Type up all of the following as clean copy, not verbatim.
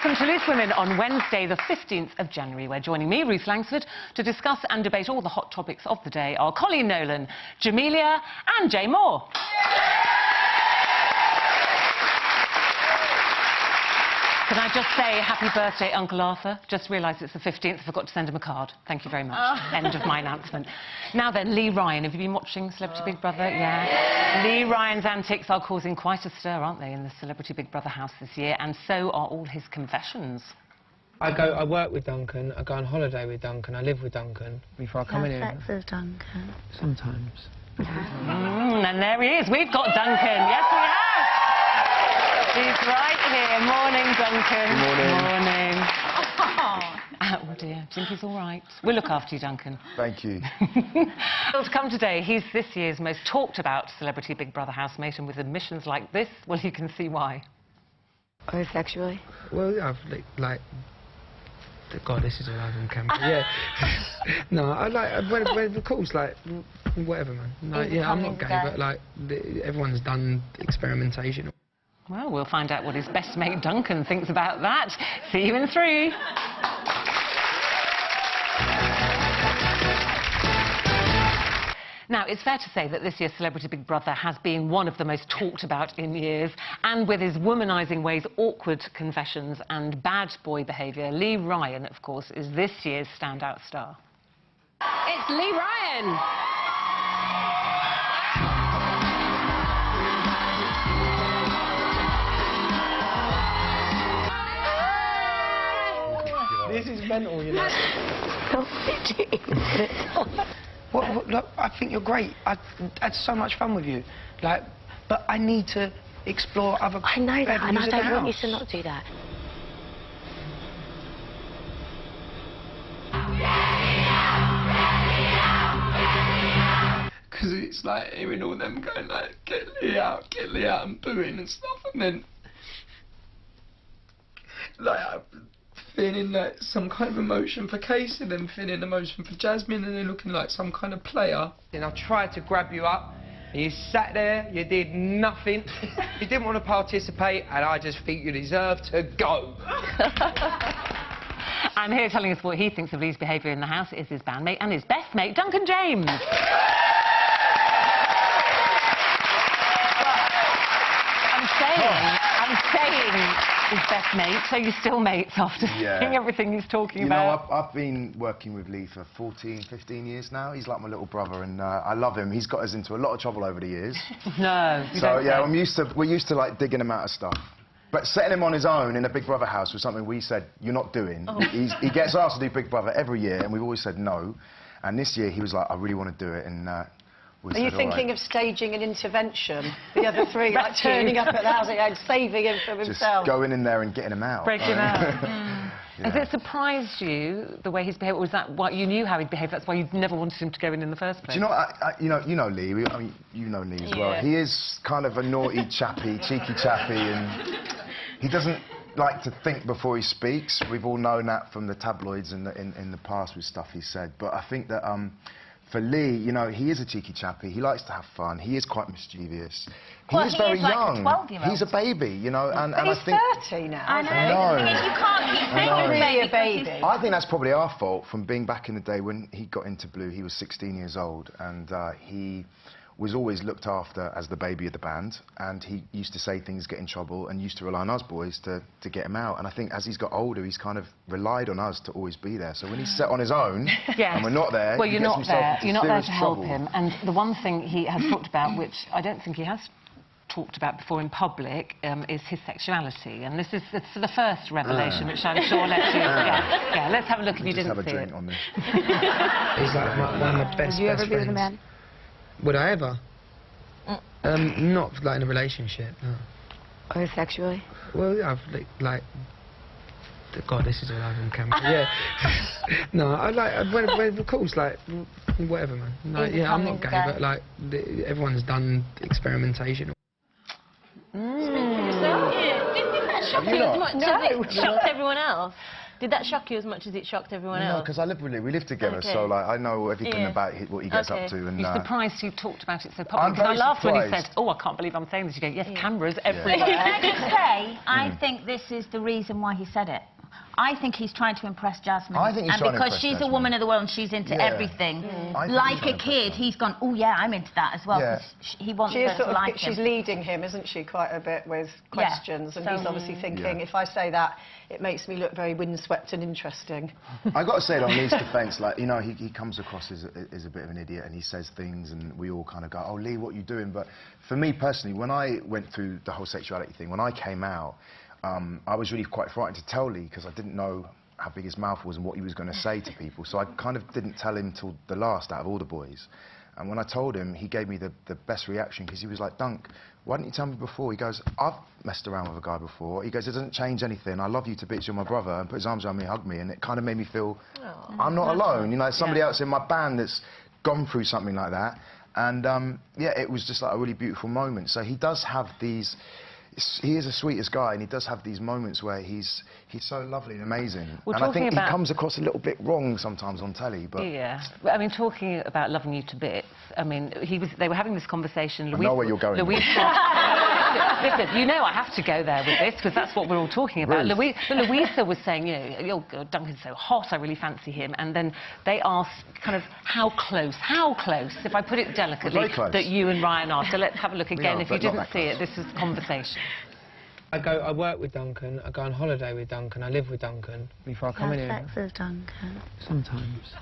welcome to Loose Women on Wednesday, the 15th of January, where joining me, Ruth Langsford, to discuss and debate all the hot topics of the day are Colleen Nolan, Jamelia and Jay Moore. Can I just say happy birthday, Uncle Arthur? Just realised it's the 15th, I forgot to send him a card. Thank you very much. End of my announcement. Now then, Lee Ryan. Have you been watching Celebrity Big Brother? Yeah. Lee Ryan's antics are causing quite a stir, aren't they, in the Celebrity Big Brother house this year, and so are all his confessions. I work with Duncan, I go on holiday with Duncan, I live with Duncan before I come in here. Sex with Duncan. Sometimes. And there he is. We've got Duncan. Yes, we have. He's right here. Morning, Duncan. Good morning. Morning. Oh dear. Do you think he's all right? We'll look after you, Duncan. Thank you. Well, to come today, he's this year's most talked about Celebrity Big Brother housemate, and with admissions like this, well, you can see why. Or sexually? Well, I've like... God, this is all over on camera. Yeah. No, I like... When, of course, like, whatever, man. Like, yeah, I'm not gay, but, like, everyone's done experimentation. Well, we'll find out what his best mate Duncan thinks about that. See you in 3. Now, it's fair to say that this year's Celebrity Big Brother has been one of the most talked about in years, and with his womanising ways, awkward confessions and bad boy behaviour, Lee Ryan, of course, is this year's standout star. It's Lee Ryan. This is mental, you know. Look, I think you're great. I had so much fun with you. Like, but I need to explore other... I know that, and I don't want you to not do that. Because it's like hearing all them going like, get Lee out, and booing and stuff, and then... Like, feeling like some kind of emotion for Casey, then feeling emotion for Jasmine, and then looking like some kind of player. Then I tried to grab you up, and you sat there, you did nothing, you didn't want to participate, and I just think you deserve to go. And here telling us what he thinks of Lee's behaviour in the house is his bandmate and his best mate, Duncan James. I'm saying his best mate, so you're still mates after seeing everything he's talking about. You know, I've been working with Lee for 14, 15 years now. He's like my little brother, and I love him. He's got us into a lot of trouble over the years. No. So, yeah, we're used to, like, digging him out of stuff. But setting him on his own in a Big Brother house was something we said, you're not doing. Oh. He gets asked to do Big Brother every year, and we've always said no. And this year, he was like, I really want to do it, and... Are you thinking of staging an intervention? The other three, like turning up at the house and saving him from himself? Just going in there and getting him out. Breaking him out. Yeah. Has it surprised you, the way he's behaved, or was that what you knew how he'd behave, that's why you never wanted him to go in the first place? Do you know, you know Lee, I mean, you know Lee as well. He is kind of a naughty chappy, cheeky chappy, and he doesn't like to think before he speaks. We've all known that from the tabloids in the past with stuff he said. But I think that for Lee, you know, he is a cheeky chappy. He likes to have fun. He is quite mischievous. Well, he is very young. Like a 12-year-old. He's a baby, you know, and he's I think 30 now. I know. You can't keep saying really a baby. I think that's probably our fault from being back in the day when he got into Blue. He was 16 years old, and he was always looked after as the baby of the band, and he used to say things, get in trouble, and used to rely on us boys to get him out. And I think as he's got older, he's kind of relied on us to always be there. So when he's set on his own, and we're not there, well, you're not there. You're not there to help trouble. him. And the one thing he has talked about, which I don't think he has talked about before in public, is his sexuality. And it's the first revelation, which I'm sure lets you... Yeah, let's have a look if you didn't see it. Have a drink on this. He's like one of my best friends. Would you ever be with a man? Would I ever? Not like in a relationship, no. Or sexually? Well, I've like... God, this is all over on camera. Yeah. No, I like... When, of course, like, whatever, man. Like, yeah, I'm not gay, but, like, everyone's done experimentation. Didn't you think that shocked everyone else? Did that shock you as much as it shocked everyone else? No, because I live with Lee. We live together, Okay. so like I know everything Yeah. about what he gets Okay. up to. And You're surprised you talked about it so I'm publicly. Because I very laughed when he surprised. said, "Oh, I can't believe I'm saying this." You go, "Yes, cameras Can everywhere." I just say, I think this is the reason why he said it. I think he's trying to impress Jasmine. I think he's and trying to because impress she's Jasmine. a woman of the world and she's into Yeah. everything. I think Like he's trying a to kid, impress her. he's gone, oh yeah, I'm into that as well. Yeah. 'Cause he wants She is her sort to of, like she's him. leading him, isn't she, quite a bit with questions, and So- he's obviously thinking, Yeah. if I say that, it makes me look very windswept and interesting. I got to say it on Lee's defence, like, you know, he comes across as a bit of an idiot and he says things and we all kind of go, oh, Lee, what are you doing? But for me personally, when I went through the whole sexuality thing, when I came out, I was really quite frightened to tell Lee because I didn't know how big his mouth was and what he was going to say to people. So I kind of didn't tell him till the last out of all the boys. And when I told him, he gave me the best reaction because he was like, Dunk, why didn't you tell me before? He goes, I've messed around with a guy before. He goes, it doesn't change anything. I love you to bits, you're my brother. And put his arms around me, hugged me, and it kind of made me feel I'm not alone. You know, there's somebody else in my band that's gone through something like that. And yeah, it was just like a really beautiful moment. So he does have these. He is the sweetest guy, and he does have these moments where he's so lovely and amazing. We're and I talking think about- he comes across a little bit wrong sometimes on telly, but Yeah, I mean, talking about loving you to bits. I mean, they were having this conversation. I know where you're going. Louise, listen, you know I have to go there with this because that's what we're all talking about. Ruth. Louisa was saying, you know, oh, Duncan's so hot, I really fancy him. And then they asked, kind of, how close, if I put it delicately, Very close. that you and Ryan are. So let's have a look again. are, If you but not didn't that see it, close. this is conversation. I work with Duncan, I go on holiday with Duncan, I live with Duncan. Before I come in here, Sex with Duncan. sometimes.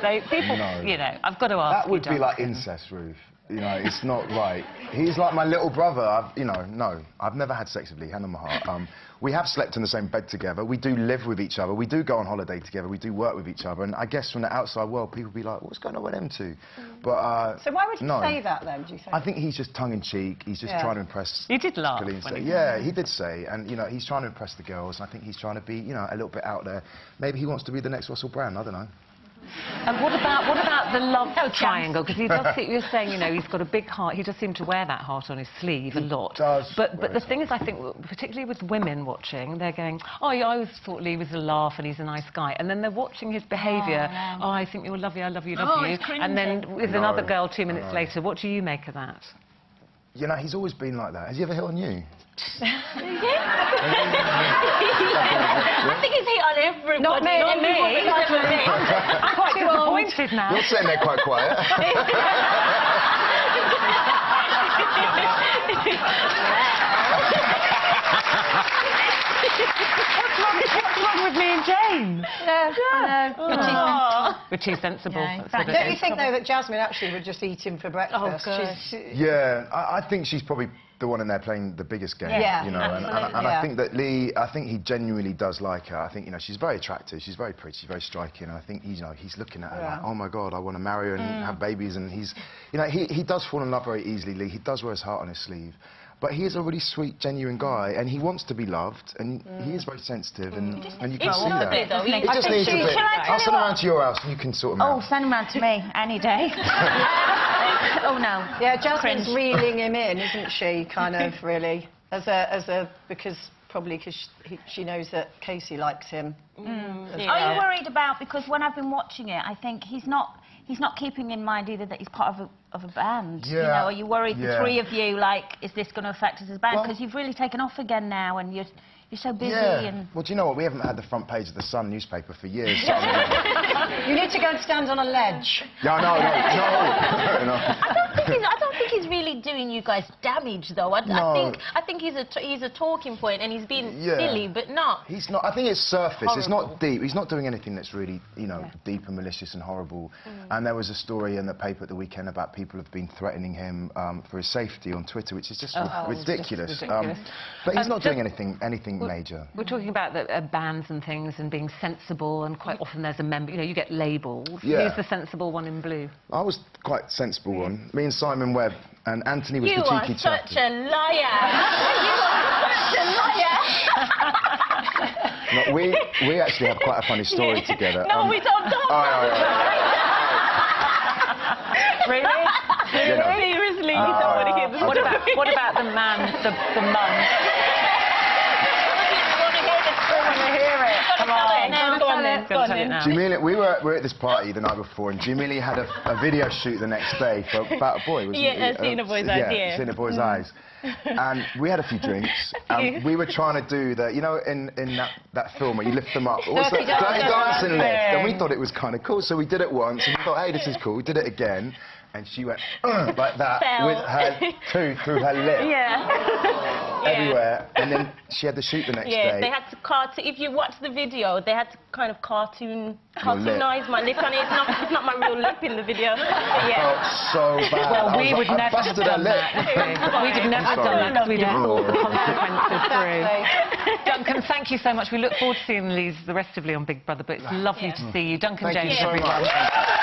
So people, No. you know, I've got to ask that would you, be like Duncan. incest, Ruth. You know, it's not right. He's like my little brother. No, I've never had sex with Lee, hand on my heart. We have slept in the same bed together. We do live with each other. We do go on holiday together. We do work with each other. And I guess from the outside world, people be like, what's going on with them two? But So why would you no. say that, then, do you think? I think he's just tongue-in-cheek. He's just Yeah. trying to impress. You did laugh Colleen when said- he- Yeah, he did say, and you know, he's trying to impress the girls. And I think he's trying to be, you know, a little bit out there. Maybe he wants to be the next Russell Brand. I don't know. And what about the love triangle? Because he does. You're saying, you know, he's got a big heart. He does seem to wear that heart on his sleeve a lot. does But wear the his thing is, I think, particularly with women watching, they're going, oh, yeah, I always thought Lee was a laugh and he's a nice guy. And then they're watching his behaviour. Oh, I think you're lovely. I love you. Love you. it's And then with No, another girl 2 I minutes know. later, what do you make of that? You know, he's always been like that. Has he ever hit on you? I think he's hit on everybody. Not me, Not me. I'm quite disappointed now. You're sitting there quite quiet. What's wrong with me and Jane? I know. We're too sensible. Yeah, That's what it Don't you is. think, though, that Jasmine actually would just eat him for breakfast? God. Yeah, I think she's probably the one in there playing the biggest game. Yeah, you know, and absolutely. I think that Lee, I think he genuinely does like her. I think, you know, she's very attractive, she's very pretty, she's very striking. And I think he's looking at her like, oh my God, I want to marry her and have babies. And he's, you know, he does fall in love very easily. Lee, he does wear his heart on his sleeve. But he is a really sweet, genuine guy, and he wants to be loved, and he is very sensitive, and you can see that. Though. He just needs a bit. Shall I tell I'll you send him what? around to your house, and you can sort him Oh, out. send him round to me any day. Oh no. Yeah, Jasmine's Cringe. reeling him in, isn't she, kind of, really? Because she knows that Casey likes him. as Are you well. worried about, because when I've been watching it, I think he's not keeping in mind either that he's part of a band. You know, Yeah, are you worried, the yeah. three of you, like, is this going to affect us as a band? Well- Because you've really taken off again now, and you're so busy. Yeah. And Well, do you know what? We haven't had the front page of the Sun newspaper for years. So I mean, You need to go and stand on a ledge. no. I don't think he's really doing you guys damage, though. I think he's a talking point, and he's being Yeah. silly, but not. He's not. I think it's surface. It's Horrible. not deep. He's not doing anything that's really, you know, deep and malicious and horrible. And there was a story in the paper at the weekend about people have been threatening him for his safety on Twitter, which is just ridiculous. just ridiculous. But he's not just- doing anything major. We're talking about the bands and things and being sensible, and quite often there's a member, you know, you get labels. Yeah. Who's the sensible one in blue? I was quite sensible one. Me and Simon Webb, and Anthony was You the are cheeky such chap. a liar. You are such a liar. No, we actually have quite a funny story together. No, we don't. all right. Really? You know. Seriously, you don't want to hear this. What about the man, the mum? to hear it. Come on. Go on then. Go on then. Jamila, we were at this party the night before, and Jamila had a video shoot the next day for about a boy, wasn't it? Yeah, Seeing a Boy's Eyes, yeah. Seeing a Boy's Eyes. And we had a few drinks, and we were trying to do the, you know, in that film where you lift them up, what's that? Dirty Dancing lift, and we thought it was kind of cool, so we did it once, and we thought, hey, this is cool. We did it again, and she went like that with her tooth through her lip. Everywhere, and then she had to shoot the next day. Yeah, they had to if you watch the video, they had to kind of cartoonize my lip, and it's not my real lip in the video. But yeah. Felt so bad. Well, we would never have done that. We'd have never done that because we'd have thought the consequences through. Duncan, thank you so much. We look forward to seeing the rest of Lee on Big Brother, but it's lovely to see you. Duncan James, Thank you so everyone. much.